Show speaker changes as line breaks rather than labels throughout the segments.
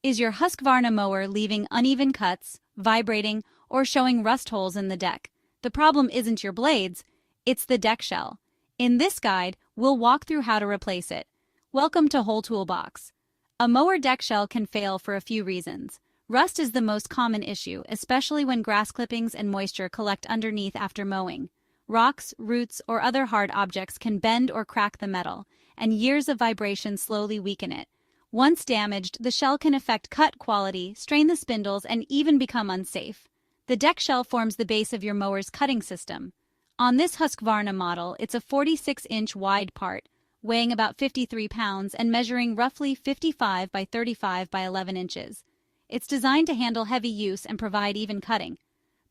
Is your Husqvarna mower leaving uneven cuts, vibrating, or showing rust holes in the deck? The problem isn't your blades, it's the deck shell. In this guide, we'll walk through how to replace it. Welcome to WholeToolBox. A mower deck shell can fail for a few reasons. Rust is the most common issue, especially when grass clippings and moisture collect underneath after mowing. Rocks, roots, or other hard objects can bend or crack the metal, and years of vibration slowly weaken it. Once damaged, the shell can affect cut quality, strain the spindles, and even become unsafe. The deck shell forms the base of your mower's cutting system. On this Husqvarna model, it's a 46-inch wide part, weighing about 53 pounds and measuring roughly 55 by 35 by 11 inches. It's designed to handle heavy use and provide even cutting.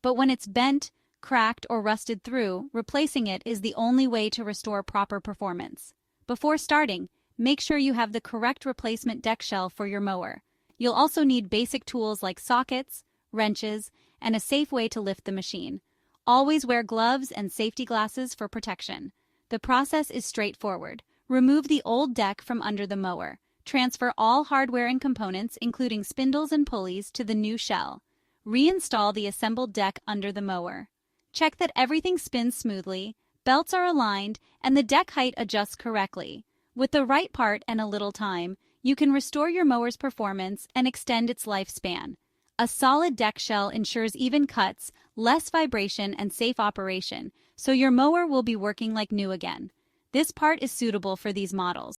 But when it's bent, cracked, or rusted through, replacing it is the only way to restore proper performance. Before starting, make sure you have the correct replacement deck shell for your mower. You'll also need basic tools like sockets, wrenches, and a safe way to lift the machine. Always wear gloves and safety glasses for protection. The process is straightforward. Remove the old deck from under the mower. Transfer all hardware and components, including spindles and pulleys, to the new shell. Reinstall the assembled deck under the mower. Check that everything spins smoothly, belts are aligned, and the deck height adjusts correctly. With the right part and a little time, you can restore your mower's performance and extend its lifespan. A solid deck shell ensures even cuts, less vibration, and safe operation, so your mower will be working like new again. This part is suitable for these models.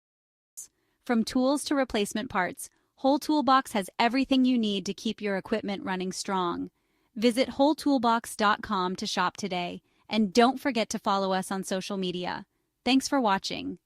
From tools to replacement parts, WholeToolBox has everything you need to keep your equipment running strong. Visit WholeToolBox.com to shop today, and don't forget to follow us on social media. Thanks for watching.